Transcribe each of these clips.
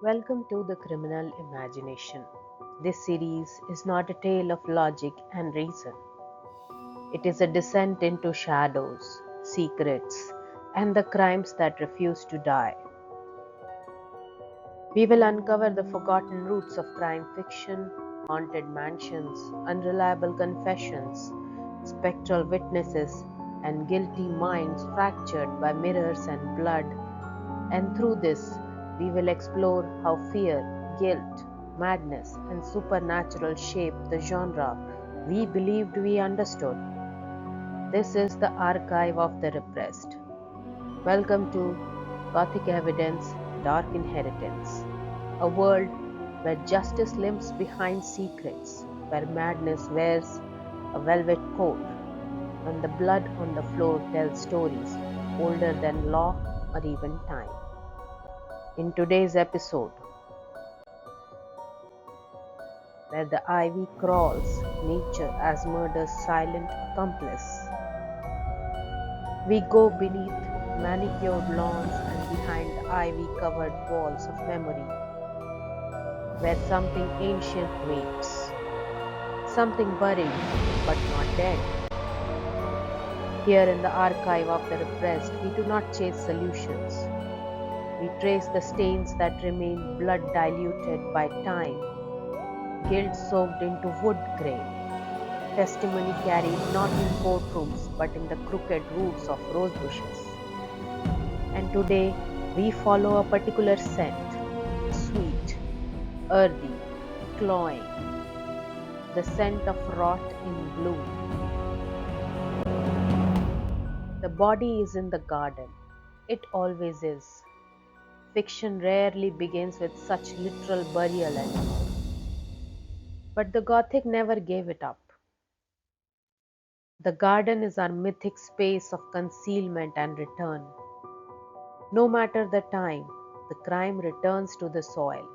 Welcome to the Criminal Imagination. This series is not a tale of logic and reason. It is a descent into shadows, secrets, and the crimes that refuse to die. We will uncover the forgotten roots of crime fiction, haunted mansions, unreliable confessions, spectral witnesses, and guilty minds fractured by mirrors and blood. And through this, we will explore how fear, guilt, madness, and supernatural shape the genre we believed we understood. This is the archive of the repressed. Welcome to Gothic Evidence, Dark Inheritance, a world where justice limps behind secrets, where madness wears a velvet coat, and the blood on the floor tells stories older than law or even time. In today's episode, where the ivy crawls, nature as murder's silent accomplice, we go beneath manicured lawns and behind ivy-covered walls of memory, where something ancient waits, something buried but not dead. Here in the archive of the repressed, we do not chase solutions. We trace the stains that remain blood diluted by time, guilt soaked into wood grain, testimony carried not in courtrooms but in the crooked roots of rose bushes. And today we follow a particular scent, sweet, earthy, cloying, the scent of rot in bloom. The body is in the garden. It always is. Fiction rarely begins with such literal burial anymore. But the Gothic never gave it up. The garden is our mythic space of concealment and return. No matter the time, the crime returns to the soil.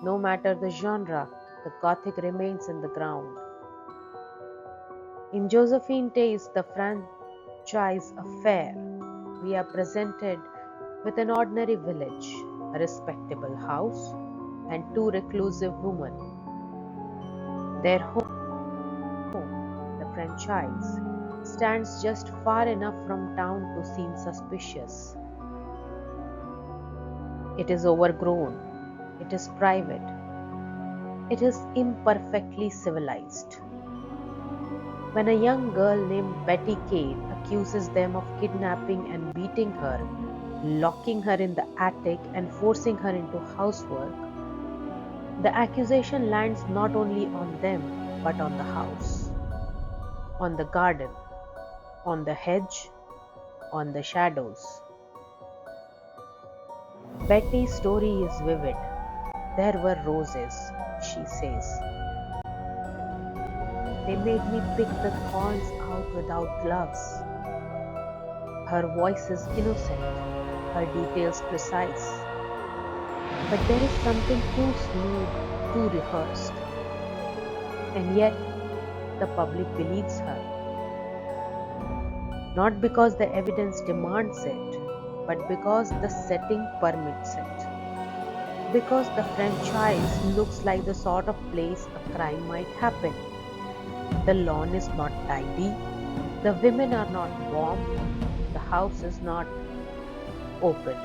No matter the genre, the Gothic remains in the ground. In Josephine Tales, the franchise affair, we are presented with an ordinary village, a respectable house, and two reclusive women. Their home, the franchise, stands just far enough from town to seem suspicious. It is overgrown, it is private, it is imperfectly civilized. When a young girl named Betty Kate accuses them of kidnapping and beating her, locking her in the attic and forcing her into housework, the accusation lands not only on them but on the house, on the garden, on the hedge, on the shadows. Betty's story is vivid. There were roses, she says. They made me pick the thorns out without gloves. Her voice is innocent, her details precise. But there is something too smooth, too rehearsed. And yet, the public believes her. Not because the evidence demands it, but because the setting permits it. Because the franchise looks like the sort of place a crime might happen. The lawn is not tidy, the women are not warm, the house is not open.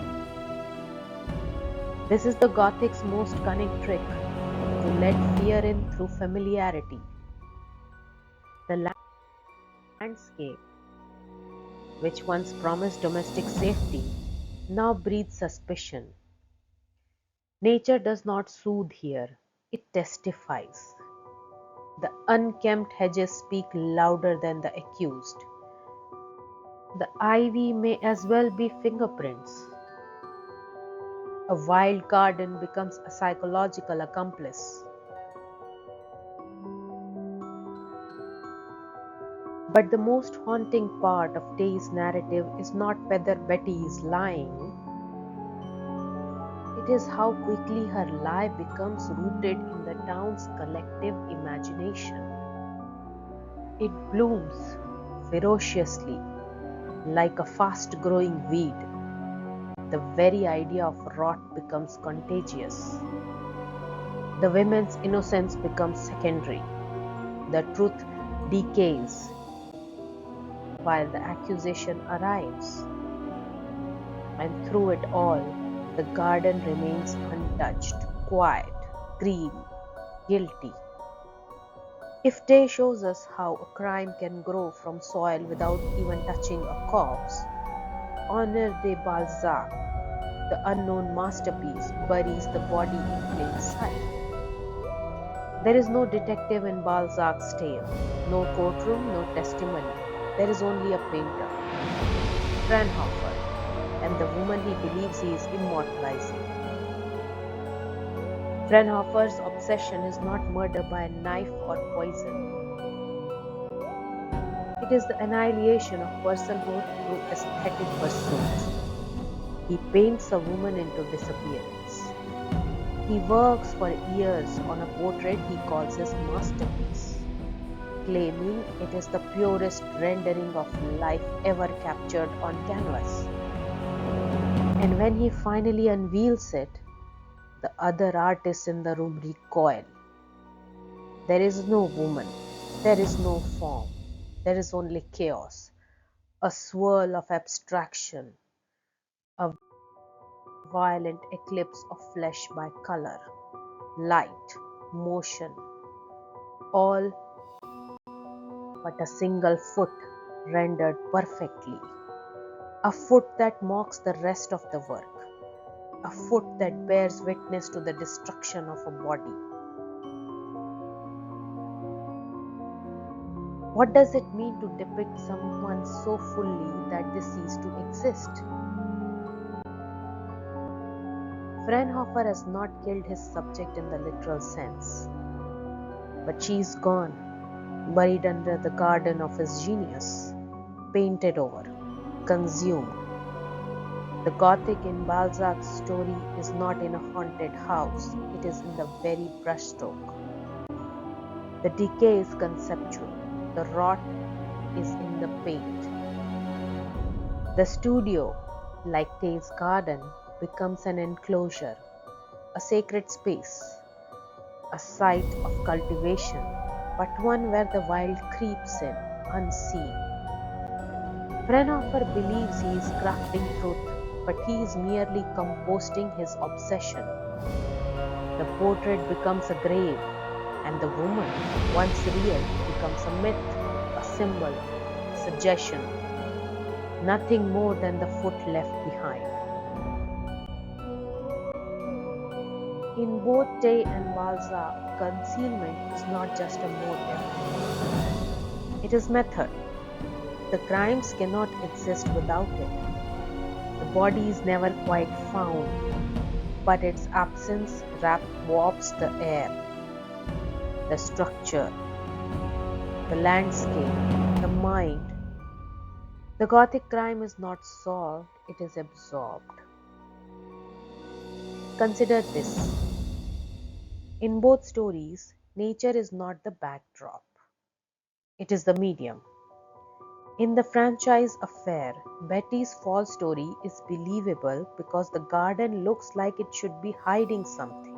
This is the Gothic's most cunning trick, to let fear in through familiarity. The landscape, which once promised domestic safety, now breathes suspicion. Nature does not soothe here, it testifies. The unkempt hedges speak louder than the accused. The ivy may as well be fingerprints. A wild garden becomes a psychological accomplice. But the most haunting part of Day's narrative is not whether Betty is lying, it is how quickly her lie becomes rooted in the town's collective imagination. It blooms ferociously, like a fast-growing weed. the very idea of rot becomes contagious. The women's innocence becomes secondary. The truth decays while the accusation arrives. And through it all, the garden remains untouched, quiet, green, guilty. If Day shows us how a crime can grow from soil without even touching a corpse, Honoré de Balzac, the unknown masterpiece, buries the body in plain sight. There is no detective in Balzac's tale, no courtroom, no testimony. There is only a painter, Fraunhofer, and the woman he believes he is immortalizing. Fraunhofer's obsession is not murder by knife or poison. It is the annihilation of personhood through aesthetic pursuits. He paints a woman into disappearance. He works for years on a portrait he calls his masterpiece, claiming it is the purest rendering of life ever captured on canvas. And when he finally unveils it, the other artists in the room recoil. There is no woman, there is no form, there is only chaos, a swirl of abstraction, a violent eclipse of flesh by color, light, motion, all but a single foot rendered perfectly, a foot that mocks the rest of the work, a foot that bears witness to the destruction of a body. What does it mean to depict someone so fully that they cease to exist? Fraunhofer has not killed his subject in the literal sense, but she is gone, buried under the garden of his genius, painted over, consumed. The Gothic in Balzac's story is not in a haunted house, it is in the very brushstroke. The decay is conceptual, the rot is in the paint. The studio, like Tay's garden, becomes an enclosure, a sacred space, a site of cultivation, but one where the wild creeps in, unseen. Fraunhofer believes he is crafting truth, but he is merely composting his obsession. The portrait becomes a grave, and the woman, once real, becomes a myth, a symbol, a suggestion, nothing more than the foot left behind. In both Tay and Balzac, concealment is not just a motive, it is method. The crimes cannot exist without it. The body is never quite found, but its absence warps the air, the structure, the landscape, the mind. The Gothic crime is not solved, it is absorbed. Consider this. In both stories, nature is not the backdrop, it is the medium. In the franchise affair, Betty's false story is believable because the garden looks like it should be hiding something.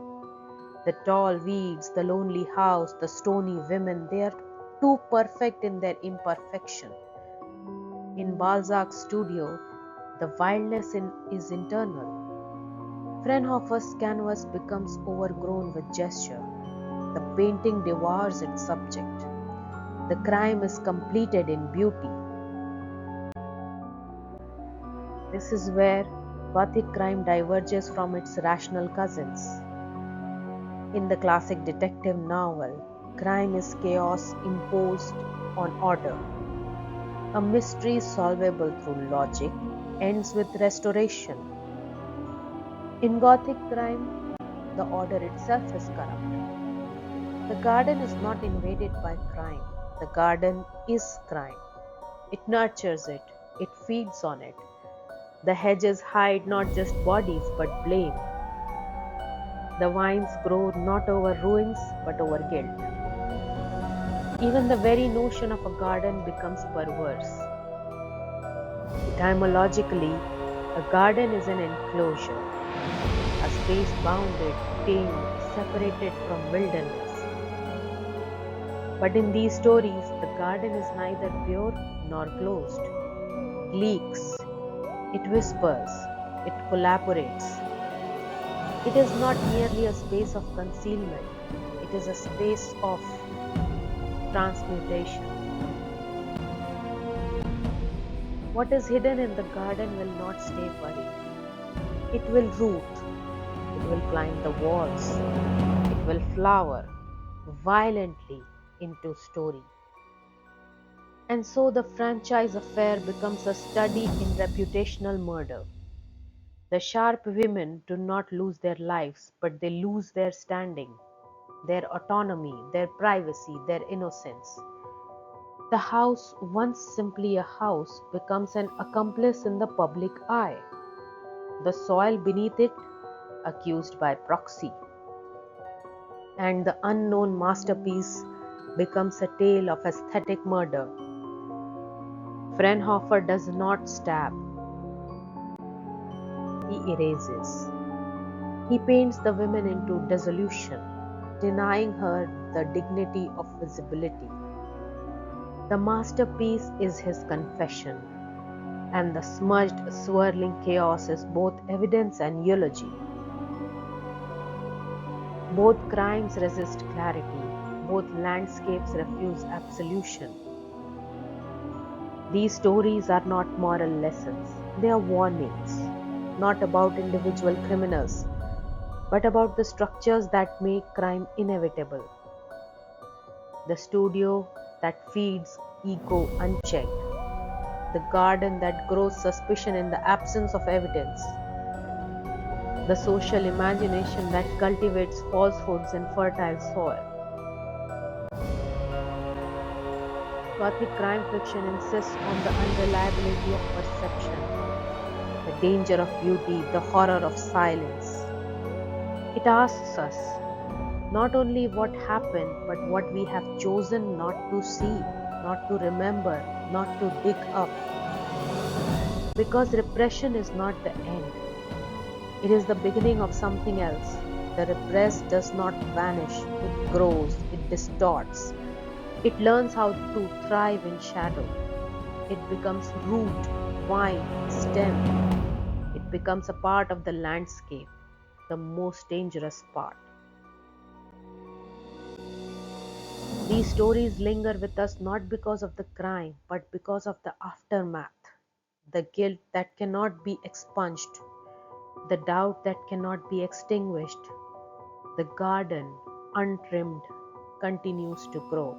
The tall weeds, the lonely house, the stony women, they are too perfect in their imperfection. In Balzac's studio, the wildness is internal. Fraunhofer's canvas becomes overgrown with gesture. The painting devours its subject. The crime is completed in beauty. This is where Gothic crime diverges from its rational cousins. In the classic detective novel, crime is chaos imposed on order. A mystery solvable through logic ends with restoration. In Gothic crime, the order itself is corrupt. The garden is not invaded by crime. The garden is crime. It nurtures it. It feeds on it. The hedges hide not just bodies but blame. The vines grow not over ruins but over guilt. Even the very notion of a garden becomes perverse. Etymologically, A garden is an enclosure, a space bounded, tamed, separated from wilderness. But in these stories, the garden is neither pure nor closed. It leaks, it whispers, it collaborates. It is not merely a space of concealment, it is a space of transmutation. What is hidden in the garden will not stay buried. It will root, it will climb the walls, it will flower violently into story. And so the franchise affair becomes a study in reputational murder. The sharp women do not lose their lives, but they lose their standing, their autonomy, their privacy, their innocence. The house, once simply a house, becomes an accomplice in the public eye. The soil beneath it, accused by proxy. And the unknown masterpiece becomes a tale of aesthetic murder. Fraunhofer does not stab, he erases. He paints the woman into dissolution, denying her the dignity of visibility. The masterpiece is his confession, and the smudged, swirling chaos is both evidence and eulogy. Both crimes resist clarity, both landscapes refuse absolution. These stories are not moral lessons, they are warnings, not about individual criminals, but about the structures that make crime inevitable. The studio that feeds ego unchecked, the garden that grows suspicion in the absence of evidence, the social imagination that cultivates falsehoods in fertile soil. Gothic crime fiction insists on the unreliability of perception, the danger of beauty, the horror of silence. It asks us not only what happened, but what we have chosen not to see, not to remember, not to dig up. Because repression is not the end, it is the beginning of something else. The repressed does not vanish, it grows, it distorts. It learns how to thrive in shadow. It becomes root, vine, stem. It becomes a part of the landscape, the most dangerous part. These stories linger with us not because of the crime, but because of the aftermath, the guilt that cannot be expunged, the doubt that cannot be extinguished. The garden, untrimmed, continues to grow.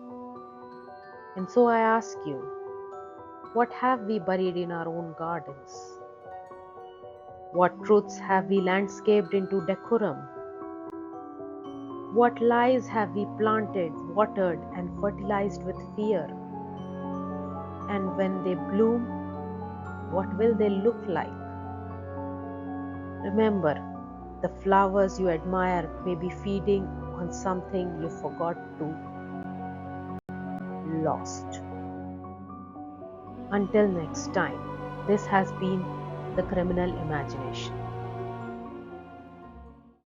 And so I ask you, what have we buried in our own gardens? What truths have we landscaped into decorum? What lies have we planted, watered, and fertilized with fear? And when they bloom, what will they look like? Remember, the flowers you admire may be feeding on something you forgot to lost. Until next time, this has been The Criminal Imagination.